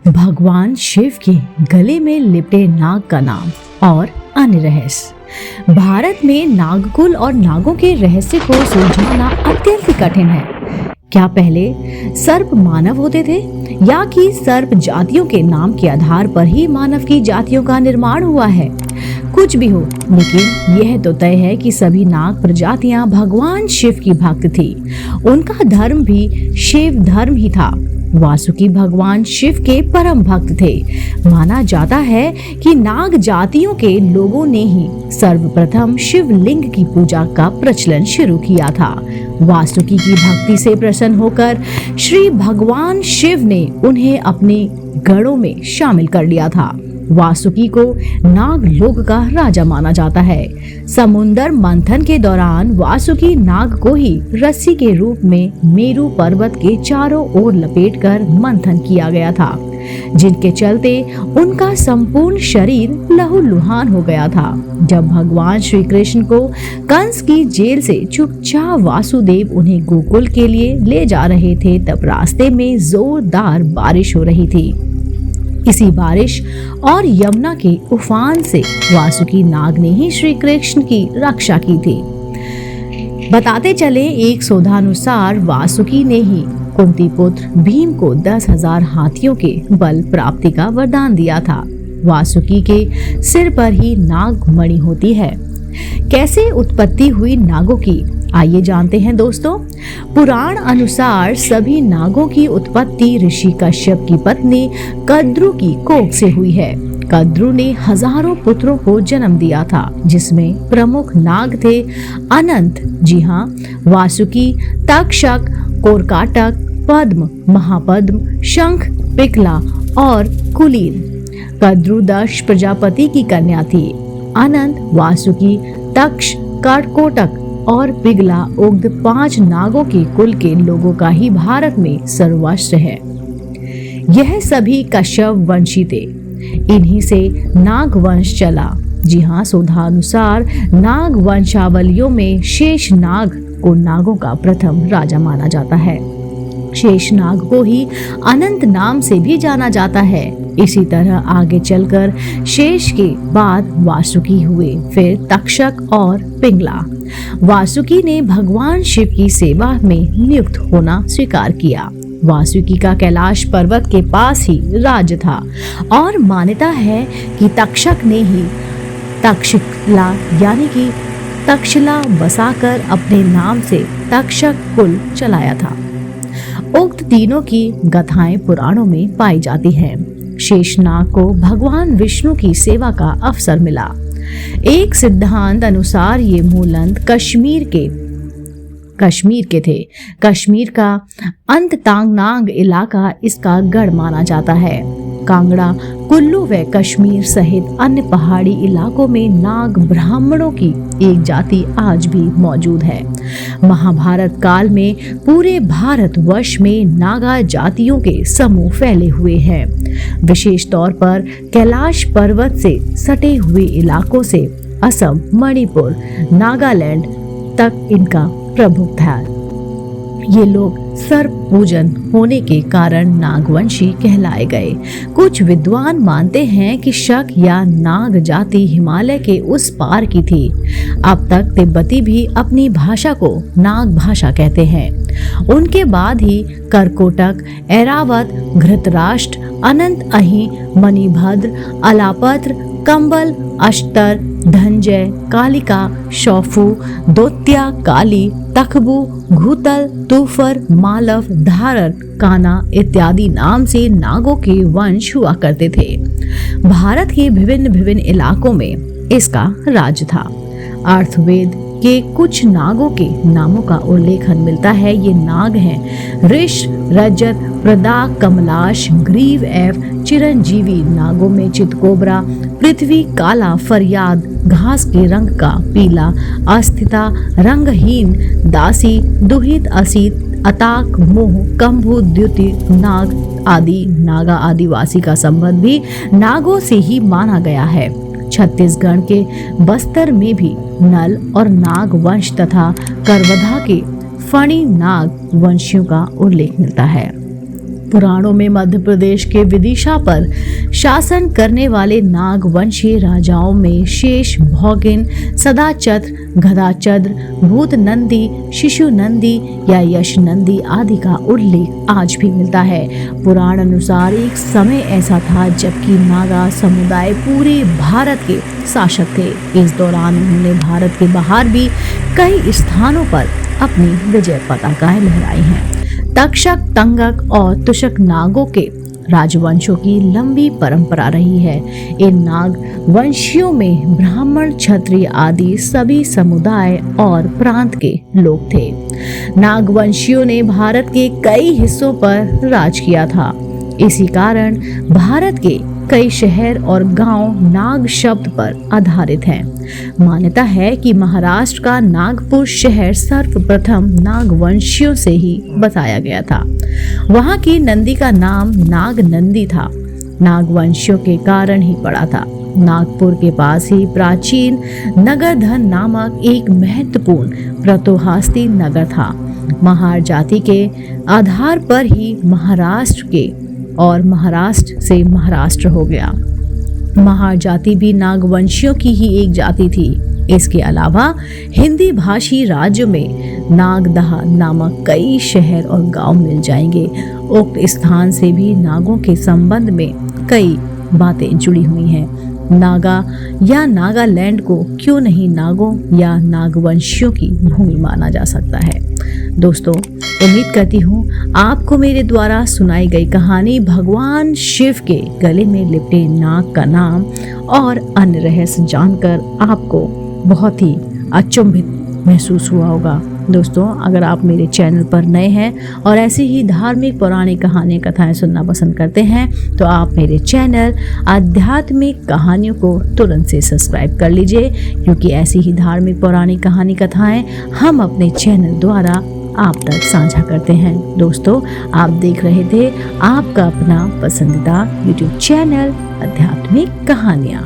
भगवान शिव के गले में लिपटे नाग का नाम और अन्य रहस्य। भारत में नागकुल और नागों के रहस्य को सुलझाना अत्यंत ही कठिन है। क्या पहले सर्प मानव होते थे या कि सर्प जातियों के नाम के आधार पर ही मानव की जातियों का निर्माण हुआ है? कुछ भी हो, लेकिन यह तो तय है कि सभी नाग प्रजातियां भगवान शिव की भक्त थी। उनका धर्म भी शिव धर्म ही था। वासुकी भगवान शिव के परम भक्त थे। माना जाता है कि नाग जातियों के लोगों ने ही सर्वप्रथम शिवलिंग की पूजा का प्रचलन शुरू किया था। वासुकी की भक्ति से प्रसन्न होकर श्री भगवान शिव ने उन्हें अपने गणों में शामिल कर लिया था। वासुकी को नागलोक का राजा माना जाता है। समुद्र मंथन के दौरान वासुकी नाग को ही रस्सी के रूप में मेरु पर्वत के चारों ओर लपेटकर मंथन किया गया था, जिनके चलते उनका संपूर्ण शरीर लहूलुहान हो गया था। जब भगवान श्री कृष्ण को कंस की जेल से चुपचाप वासुदेव उन्हें गोकुल के लिए ले जा रहे थे, तब रास्ते में जोरदार बारिश हो रही थी। इसी बारिश और यमुना के उफान से वासुकी नाग ने ही श्री कृष्ण की रक्षा की थी। बताते चले, एक शोधानुसार वासुकी ने ही कुंती पुत्र भीम को 10,000 हाथियों के बल प्राप्ति का वरदान दिया था। वासुकी के सिर पर ही नाग मणि होती है। कैसे उत्पत्ति हुई नागों की, आइए जानते हैं दोस्तों। पुराण अनुसार सभी नागों की उत्पत्ति ऋषि कश्यप की पत्नी कद्रु की कोख से हुई है। कद्रु ने हजारों पुत्रों को जन्म दिया था, जिसमें प्रमुख नाग थे अनंत, जी हाँ, वासुकी, तक्षक, कोरकाटक, पद्म, महापद्म, शंख, पिकला और कुलीन। कद्रु दक्ष प्रजापति की कन्या थी। अनंत, वासुकी, तक्ष, कर्कोटक और पिगला उक्त 5 नागों के कुल के लोगों का ही भारत में सर्वस्व है। यह सभी कश्यप वंशी थे। इन्हीं से नाग वंश चला। जी हाँ, शोधानुसार नाग वंशावलियों में शेष नाग को नागों का प्रथम राजा माना जाता है। शेष नाग को ही अनंत नाम से भी जाना जाता है। इसी तरह आगे चलकर शेष के बाद वासुकी हुए, फिर तक्षक और पिंगला। वासुकी ने भगवान शिव की सेवा में नियुक्त होना स्वीकार किया। वासुकी का कैलाश पर्वत के पास ही राज्य था और मान्यता है कि तक्षक ने ही तक्षशिला यानी कि तक्षशिला बसाकर अपने नाम से तक्षक कुल चलाया था। उक्त तीनों की गाथाएं पुराणों में पाई जाती हैं। शेषनाग को भगवान विष्णु की सेवा का अवसर मिला। एक सिद्धांत अनुसार ये मूलतः कश्मीर के थे। कश्मीर का अंततांगनाग इलाका इसका गढ़ माना जाता है। कांगड़ा, कुल्लू व कश्मीर सहित अन्य पहाड़ी इलाकों में नाग ब्राह्मणों की एक जाति आज भी मौजूद है। महाभारत काल में पूरे भारतवर्ष में नागा जातियों के समूह फैले हुए हैं। विशेष तौर पर कैलाश पर्वत से सटे हुए इलाकों से असम, मणिपुर, नागालैंड तक इनका प्रभुत्व है। ये लोग सर्प पूजन होने के कारण नागवंशी कहलाए गए। कुछ विद्वान मानते हैं कि शक या नाग जाति हिमालय के उस पार की थी। अब तक तिब्बती भी अपनी भाषा को नाग भाषा कहते हैं। उनके बाद ही करकोटक, ऐरावत, घृतराष्ट्र, अनंत अहि, मणिभद्र, अलापत्र, कंबल, अष्टर, धनजय, कालिका, शौफू, दोत्या, काली, तखबू, घूतल, तूफर, मालव, धारर, काना इत्यादि नाम से नागों के वंश हुआ करते थे। भारत के विभिन्न इलाकों में इसका राज था। अर्थवेद के कुछ नागों के नामों का उल्लेखन मिलता है। ये नाग हैं ऋष, रजत, प्रदाक, कमलाश, ग्रीव एवं चिरंजीवी। नागों में चितकोबरा, पृथ्वी, काला, फरियाद, घास के रंग का पीला, अस्थिता, रंगहीन, दासी, दुहित, असित, अताक, मोह, कंभु, द्युति, नाग आदि। नागा आदिवासी का संबंध भी नागों से ही माना गया है। छत्तीसगढ़ के बस्तर में भी नल और नाग वंश तथा करवधा के फणी नाग वंशियों का उल्लेख मिलता है। पुराणों में मध्य प्रदेश के विदिशा पर शासन करने वाले नाग वंशीय राजाओं में शेष, भौगिन, सदाचत्र, गदाचद्र, भूत नंदी, शिशु नंदी या यश नंदी आदि का उल्लेख आज भी मिलता है। पुराण अनुसार एक समय ऐसा था जबकि नागा समुदाय पूरे भारत के शासक थे। इस दौरान उन्होंने भारत के बाहर भी कई स्थानों पर अपनी विजय पताकाएं लहराई हैं। तक्षक, तंगक और तुशक नागों के राजवंशों की लंबी परंपरा रही है। इन नाग वंशियों में ब्राह्मण, क्षत्रिय आदि सभी समुदाय और प्रांत के लोग थे। नाग वंशियों ने भारत के कई हिस्सों पर राज किया था। इसी कारण भारत के कई शहर और गांव नाग शब्द पर आधारित हैं। मान्यता है कि महाराष्ट्र का नागपुर शहर सर्वप्रथम नागवंशियों से ही बसाया गया था। वहां की नंदी का नाम नाग नंदी था। नागवंशियों के कारण ही पड़ा था। नागपुर के पास ही प्राचीन नगरधन नामक एक महत्वपूर्ण प्रतोहास्ती नगर था। महार जाति के आधार पर ही महाराष्ट्र के और महाराष्ट्र से महाराष्ट्र हो गया। महार जाति भी नागवंशियों की ही एक जाति थी। इसके अलावा हिंदी भाषी राज्य में नागदह नामक कई शहर और गांव मिल जाएंगे। उक्त स्थान से भी नागों के संबंध में कई बातें जुड़ी हुई हैं। नागा या नागालैंड को क्यों नहीं नागों या नागवंशियों की भूमि माना जा सकता है। दोस्तों, उम्मीद करती हूँ आपको मेरे द्वारा सुनाई गई कहानी भगवान शिव के गले में लिपटे नाग का नाम और अन्य रहस्य जानकर आपको बहुत ही अचंभित महसूस हुआ होगा। दोस्तों, अगर आप मेरे चैनल पर नए हैं और ऐसी ही धार्मिक पौराणिक कहानी कथाएं सुनना पसंद करते हैं तो आप मेरे चैनल आध्यात्मिक कहानियों को तुरंत से सब्सक्राइब कर लीजिए, क्योंकि ऐसी ही धार्मिक पौराणिक कहानी कथाएं हम अपने चैनल द्वारा आप तक साझा करते हैं। दोस्तों, आप देख रहे थे आपका अपना पसंदीदा YouTube चैनल आध्यात्मिक कहानियाँ।